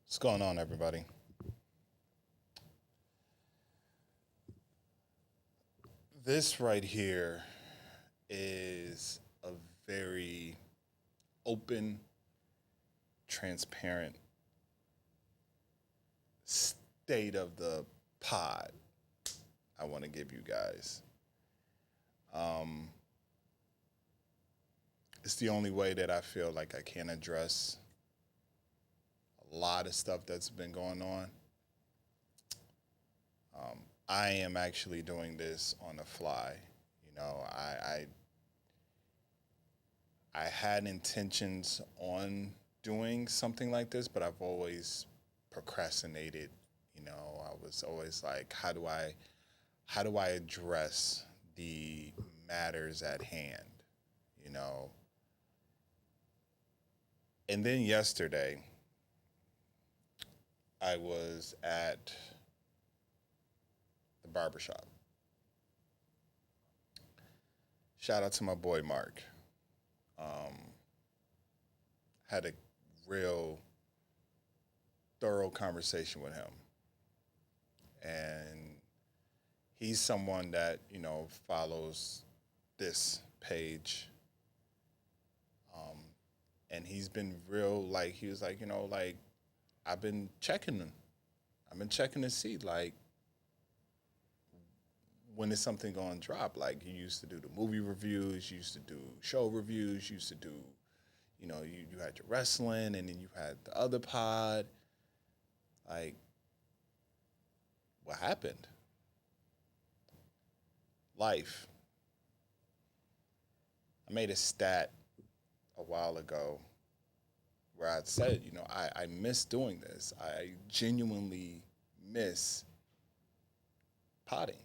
What's going on, everybody? This right here is a very open, transparent state of the pod I want to give you guys. Um, it's the only way that I feel like I can address a lot of stuff that's been going on. I am actually doing this on the fly. I had intentions on doing something like this, but I've always procrastinated. I was always like, how do I address the matters at hand? You know. And then yesterday, I was at the barbershop. Shout out to my boy Mark. Um, had a real thorough conversation with him, and he's someone that follows this page, and he's been real. Like he was like, like I've been checking them. I've been checking to see like when is something going to drop. Like you used to do the movie reviews, you used to do show reviews, you used to do, you had your wrestling, and then you had the other pod. Like, what happened? Life. I made a stat a while ago where I said, I miss doing this. I genuinely miss potting.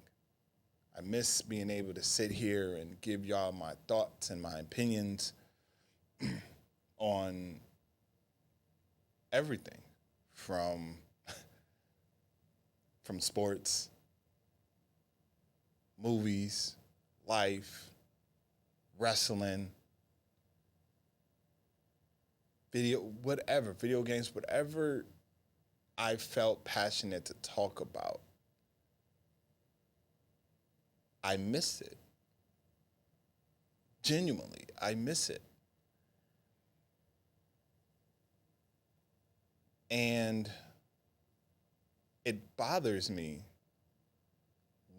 I miss being able to sit here and give y'all my thoughts and my opinions on everything from from sports, movies, life, wrestling, video games, whatever I felt passionate to talk about. I miss it. Genuinely, I miss it. And it bothers me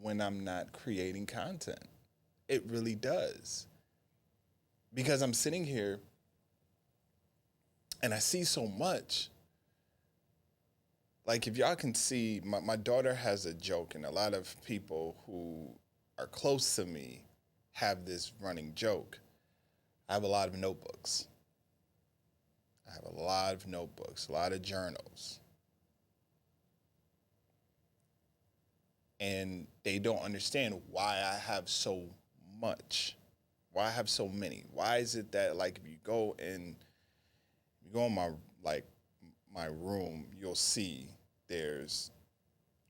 when I'm not creating content. It really does. Because I'm sitting here and I see so much. Like, if y'all can see, my daughter has a joke, and a lot of people who are close to me have this running joke. I have a lot of notebooks. I have a lot of notebooks, a lot of journals. And they don't understand why I have so much, why I have so many. Why is it that, like, if you go in my, like, my room, you'll see there's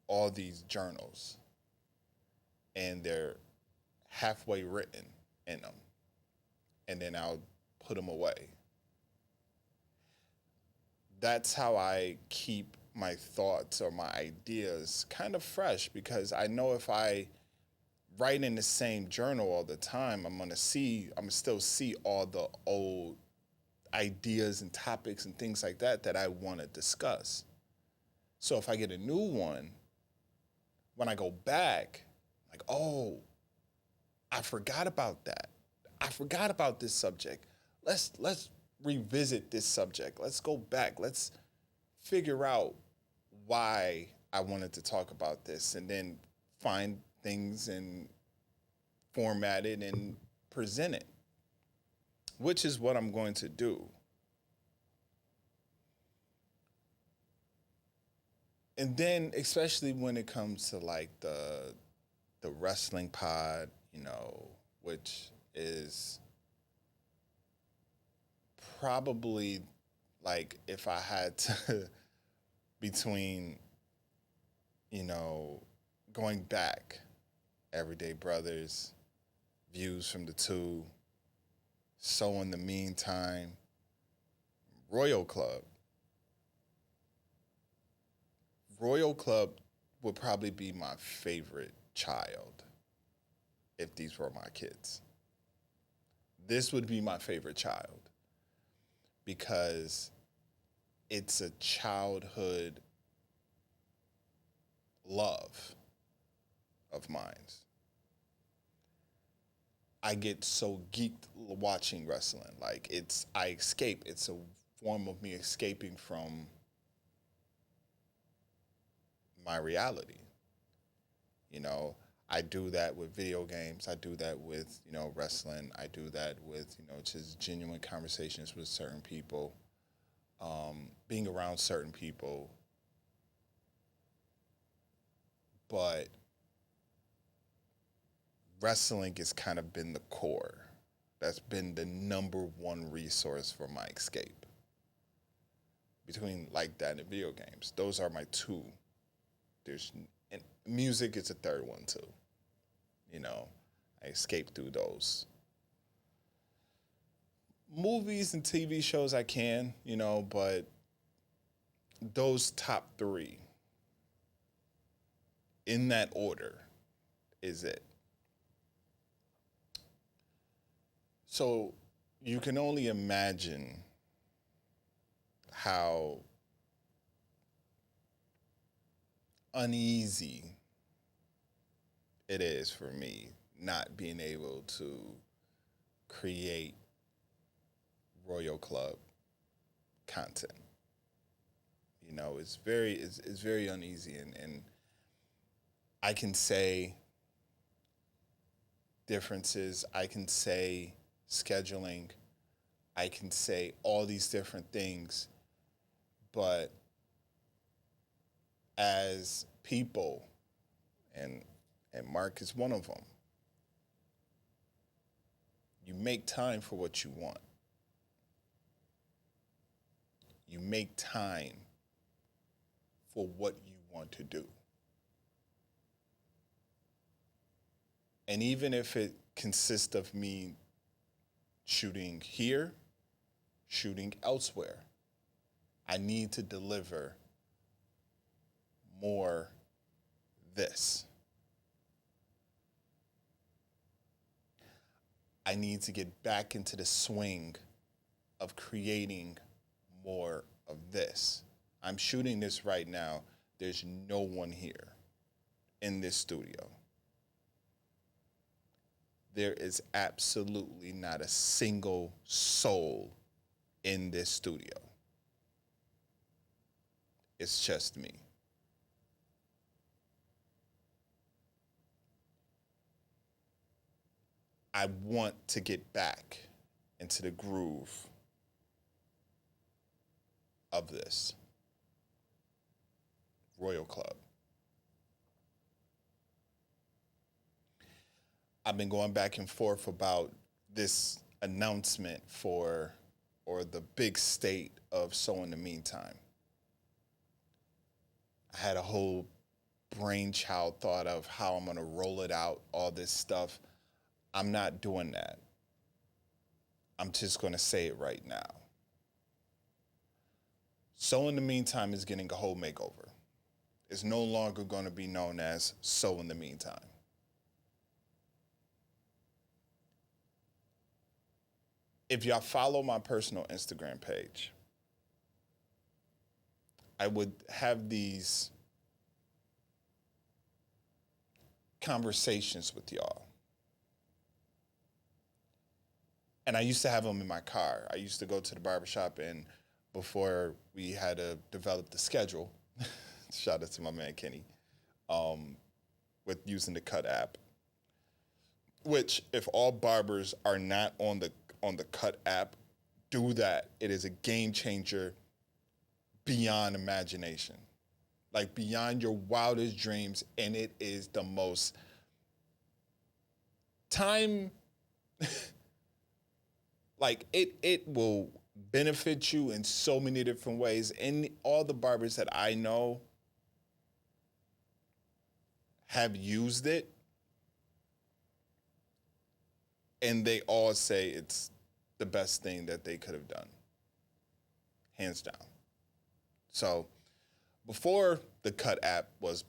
all these journals, and they're halfway written in them, and then I'll put them away. That's how I keep my thoughts or my ideas kind of fresh, because I know if I write in the same journal all the time, I'm gonna still see all the old ideas and topics and things like that I want to discuss. So if I get a new one, when I go back, like, oh, I forgot about that. I forgot about this subject. Let's revisit this subject. Let's go back. Let's figure out why I wanted to talk about this, and then find things and format it and present it, which is what I'm going to do. And then, especially when it comes to like the wrestling pod, which is probably, like, if I had to between, you know, going back, Everyday Brothers, Views from the Two, So in the Meantime, Royal Club, Royal Club would probably be my favorite child if these were my kids. This would be my favorite child because it's a childhood love of mine. I get so geeked watching wrestling. Like I escape. It's a form of me escaping from my reality. You know, I do that with video games. I do that with, wrestling. I do that with, just genuine conversations with certain people, being around certain people. But wrestling has kind of been the core. That's been the number one resource for my escape. Between like that and video games, those are my two. And music is a third one too. I escape through those. Movies and TV shows I can, but those top three in that order is it. So you can only imagine how uneasy it is for me not being able to create Royal Club content. It's very uneasy, and I can say differences, I can say scheduling, I can say all these different things, but as people, and Mark is one of them, you make time for what you want. You make time for what you want to do. And even if it consists of me shooting here, shooting elsewhere, I need to deliver more this. I need to get back into the swing of creating more of this. I'm shooting this right now. There's no one here in this studio. There is absolutely not a single soul in this studio. It's just me. I want to get back into the groove of this Royal Club. I've been going back and forth about this announcement or the big state of So in the Meantime. I had a whole brainchild thought of how I'm going to roll it out, all this stuff. I'm not doing that. I'm just going to say it right now. So in the Meantime is getting a whole makeover. It's no longer going to be known as So in the Meantime. If y'all follow my personal Instagram page, I would have these conversations with y'all. And I used to have them in my car. I used to go to the barbershop, and before we had to develop the schedule, shout out to my man Kenny, with using the Cut app, which if all barbers are not on the Cut app, do that. It is a game changer beyond imagination, like beyond your wildest dreams, and it is the most time. Like it will benefit you in so many different ways. And all the barbers that I know have used it, and they all say it's the best thing that they could have done, hands down. So before the Cut app was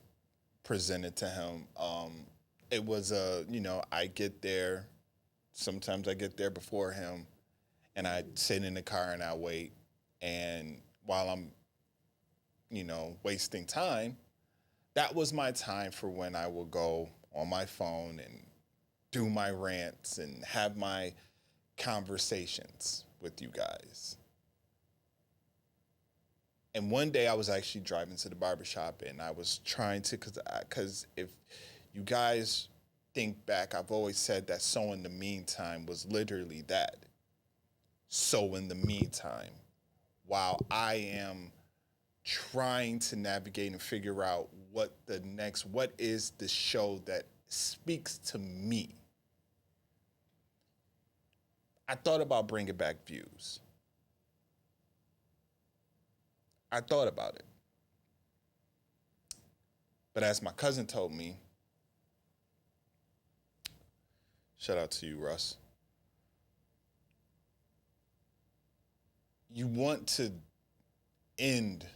presented to him, it was I get there. Sometimes I get there before him, and I sit in the car and I wait. And while I'm, wasting time, that was my time for when I will go on my phone and do my rants and have my conversations with you guys. And one day I was actually driving to the barbershop and I was trying to, because if you guys think back, I've always said that So in the Meantime was literally that. So in the meantime, while I am trying to navigate and figure out what is the show that speaks to me, I thought about bringing back Views. I thought about it. But as my cousin told me, shout out to you, Russ, you want to end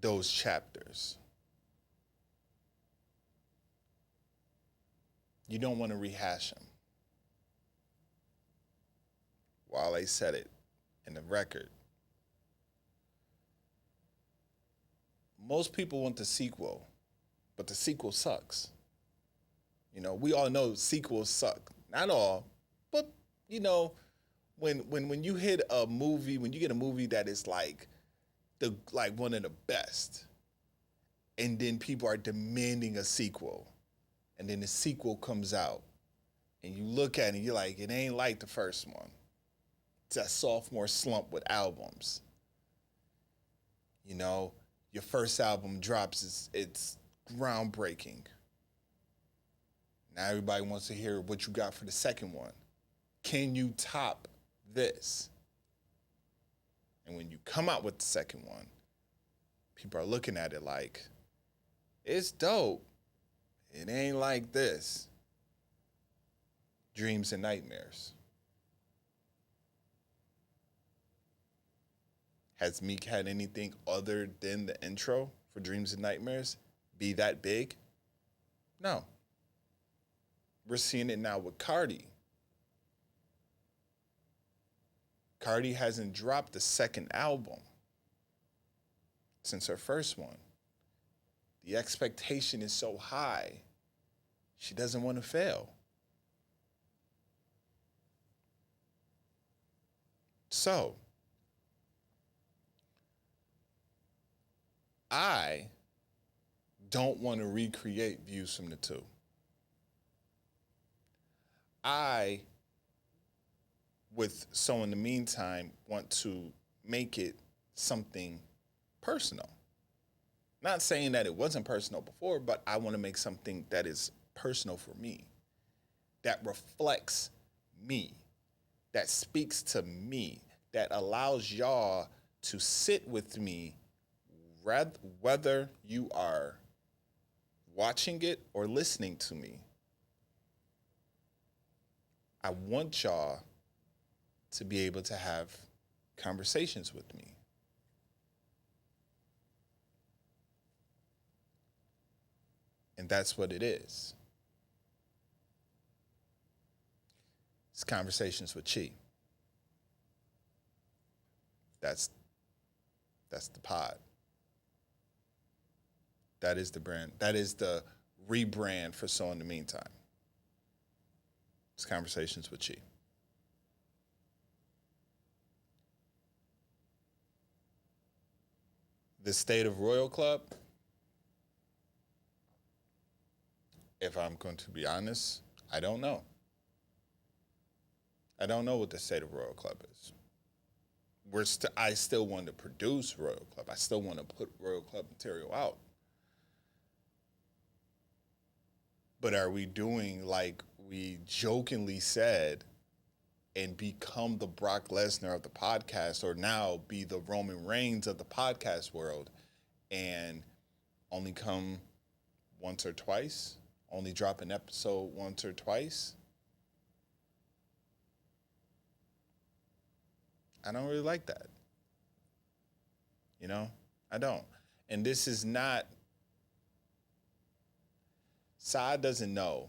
those chapters. You don't want to rehash them. While they said it in the record, most people want the sequel, but the sequel sucks. We all know sequels suck. Not all, but when you hit a movie, when you get a movie that is like one of the best, and then people are demanding a sequel, and then the sequel comes out, and you look at it and you're like, it ain't like the first one. It's that sophomore slump with albums. Your first album drops, it's groundbreaking. Now everybody wants to hear what you got for the second one. Can you top this? And when you come out with the second one, people are looking at it like, it's dope. It ain't like this. Dreams and Nightmares. Has Meek had anything other than the intro for Dreams and Nightmares be that big? No. We're seeing it now with Cardi. Cardi hasn't dropped a second album since her first one. The expectation is so high, she doesn't want to fail. So, I don't want to recreate Views from the Two. I, with So in the Meantime, want to make it something personal. Not saying that it wasn't personal before, but I want to make something that is personal for me, that reflects me, that speaks to me, that allows y'all to sit with me, whether you are watching it or listening to me. I want y'all to be able to have conversations with me. And that's what it is. It's Conversations with Chi. That's the pod. That is the brand. That is the rebrand for So in the Meantime. It's Conversations with Chi. The state of Royal Club, if I'm going to be honest, I don't know. I don't know what the state of Royal Club is. I still want to produce Royal Club. I still want to put Royal Club material out. But are we doing like we jokingly said and become the Brock Lesnar of the podcast, or now be the Roman Reigns of the podcast world and only come once or twice? Only drop an episode once or twice? I don't really like that. I don't. And this is not, Saad doesn't know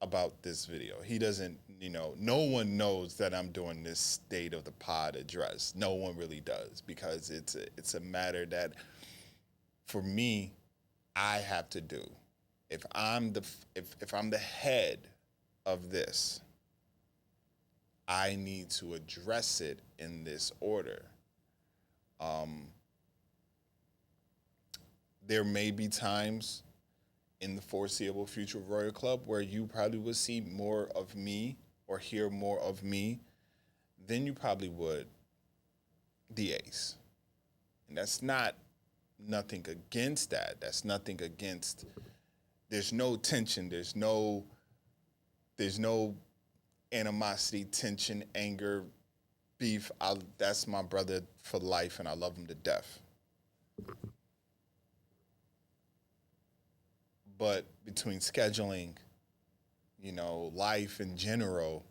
about this video. He doesn't, no one knows that I'm doing this state of the pod address. No one really does, because it's a matter that for me I have to do. If I'm the head of this, I need to address it in this order. There may be times in the foreseeable future of Royal Club where you probably would see more of me or hear more of me than you probably would the Ace. And that's not nothing against that. That's nothing against, there's no tension, there's no animosity, tension, anger, beef. That's my brother for life, and I love him to death. But between scheduling, life in general,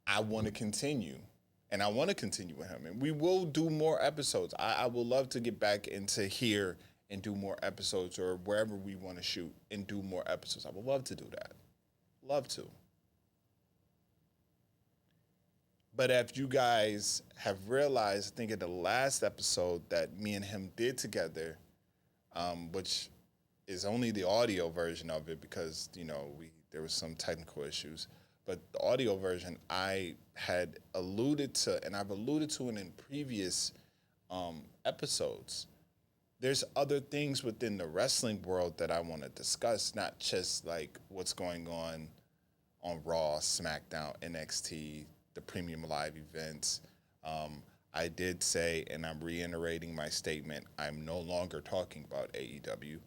I want to continue. And I want to continue with him. And we will do more episodes. I would love to get back into here and do more episodes, or wherever we want to shoot and do more episodes. I would love to do that. Love to. But if you guys have realized, I think in the last episode that me and him did together, which is only the audio version of it because, there was some technical issues. But the audio version, I had alluded to, and I've alluded to it in previous episodes. There's other things within the wrestling world that I want to discuss, not just like what's going on Raw, SmackDown, NXT, the premium live events. I did say, and I'm reiterating my statement, I'm no longer talking about AEW.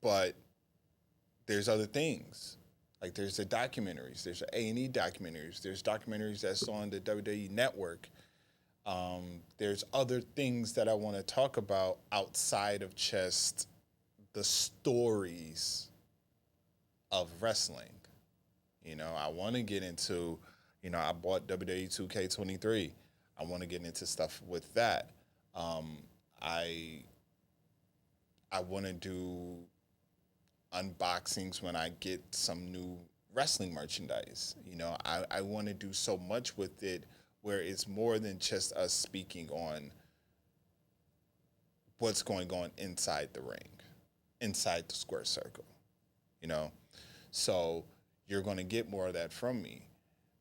But there's other things. Like there's the documentaries, there's the A&E documentaries, there's documentaries that's on the WWE Network. There's other things that I want to talk about outside of just the stories of wrestling. I want to get into, I bought WWE 2K23. I want to get into stuff with that. I want to do unboxings when I get some new wrestling merchandise. I want to do so much with it where it's more than just us speaking on what's going on inside the ring, inside the square circle, So you're going to get more of that from me.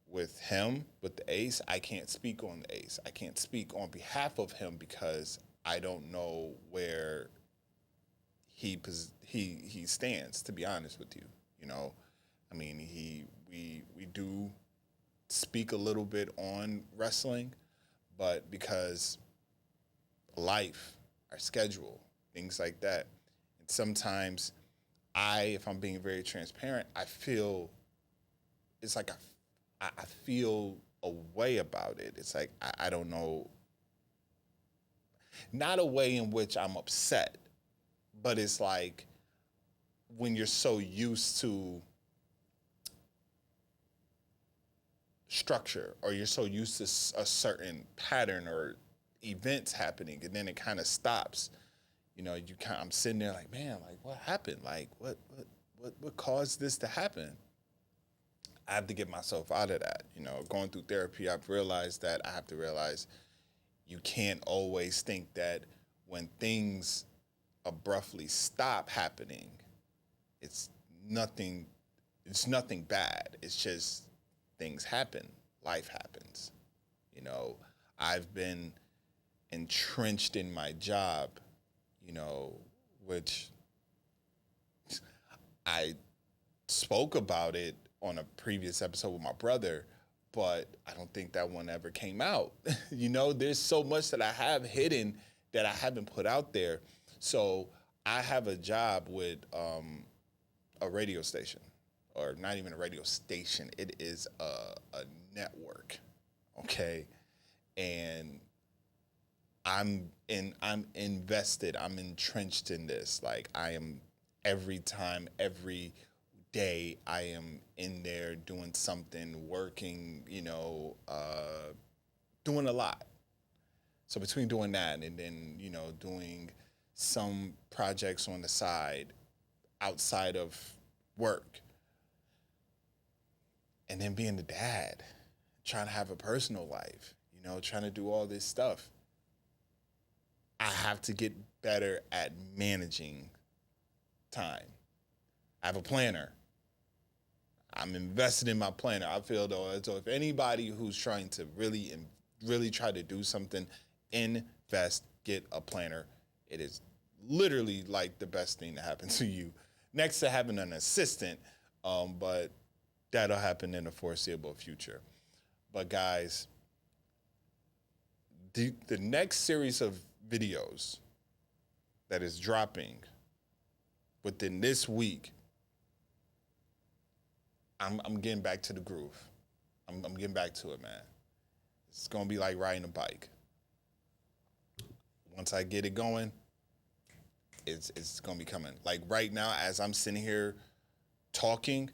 With him, with the Ace, I can't speak on the Ace. I can't speak on behalf of him because I don't know where he stands, to be honest with you. I mean, we do speak a little bit on wrestling, but because life, our schedule, things like that, and sometimes if I'm being very transparent, I feel it's like I feel a way about it. It's like I don't know, not a way in which I'm upset, but it's like when you're so used to structure, or you're so used to a certain pattern or events happening, and then it kind of stops. I'm sitting there like, man, like what happened? Like what caused this to happen? I have to get myself out of that. Going through therapy, I've realized that I have to realize you can't always think that when things abruptly stop happening, it's nothing bad. It's just things happen. Life happens. I've been entrenched in my job, which I spoke about it on a previous episode with my brother, but I don't think that one ever came out. There's so much that I have hidden that I haven't put out there. So I have a job with a radio station, or not even a radio station. It is a network, okay? And I'm invested. I'm entrenched in this. Like I am every day I am in there doing something, working, doing a lot. So between doing that and then, doing some projects on the side outside of work, and then being the dad, trying to have a personal life, trying to do all this stuff, I have to get better at managing time. I have a planner. I'm invested in my planner. I feel though as though if anybody who's trying to really try to do something, invest, get a planner. It is literally like the best thing to happen to you, next to having an assistant. But that'll happen in the foreseeable future. But guys, the next series of videos that is dropping within this week, I'm getting back to the groove. I'm getting back to it, man. It's gonna be like riding a bike. Once I get it going, it's gonna be coming. Like right now, as I'm sitting here talking,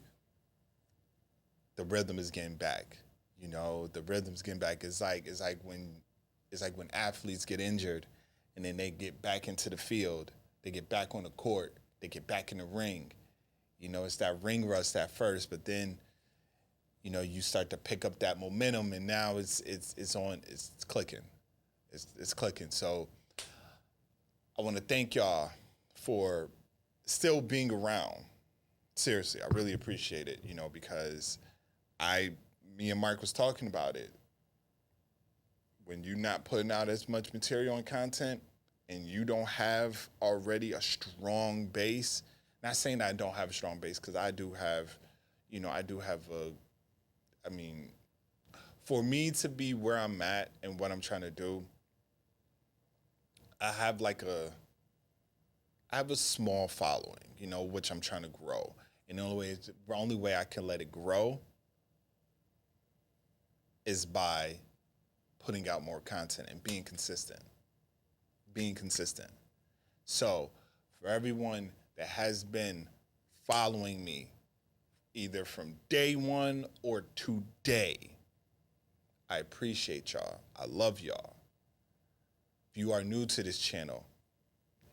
the rhythm is getting back. The rhythm's getting back. It's like when athletes get injured and then they get back into the field, they get back on the court, they get back in the ring. It's that ring rust at first, but then, you start to pick up that momentum, and now it's clicking. It's clicking. So I want to thank y'all for still being around. Seriously, I really appreciate it, because me and Mark was talking about it. When you're not putting out as much material and content and you don't have already a strong base, not saying that I don't have a strong base, because I do have for me to be where I'm at and what I'm trying to do, I have a small following, which I'm trying to grow. And the only way I can let it grow is by putting out more content and being consistent. So for everyone that has been following me either from day one or today, I appreciate y'all. I love y'all. If you are new to this channel,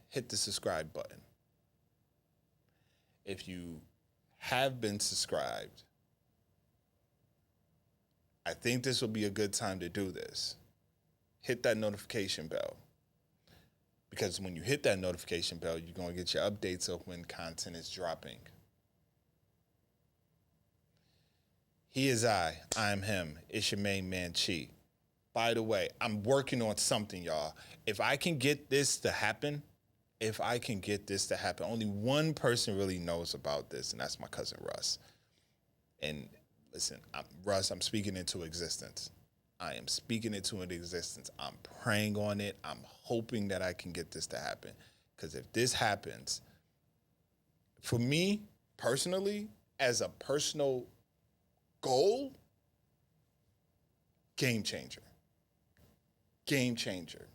hit the subscribe button. If you have been subscribed, I think this will be a good time to do this. Hit that notification bell. Because when you hit that notification bell, you're going to get your updates of when content is dropping. He is I am him. It's your main man, Chi. By the way, I'm working on something, y'all. If I can get this to happen, only one person really knows about this, and that's my cousin Russ. And listen, Russ, I'm speaking into existence. I am speaking into an existence. I'm praying on it. I'm hoping that I can get this to happen. Because if this happens, for me personally, as a personal goal, game changer. Game changer.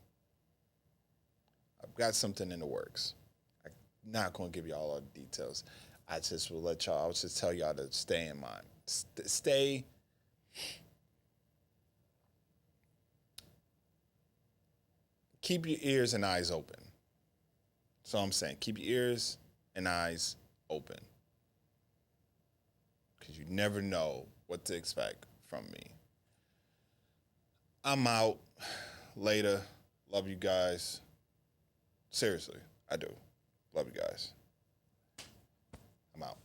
I've got something in the works. I'm not going to give y'all all the details. I'll just tell y'all to stay in mind. Stay. Keep your ears and eyes open. That's all I'm saying. Keep your ears and eyes open. Because you never know what to expect from me. I'm out. Later. Love you guys. Seriously, I do. Love you guys. I'm out.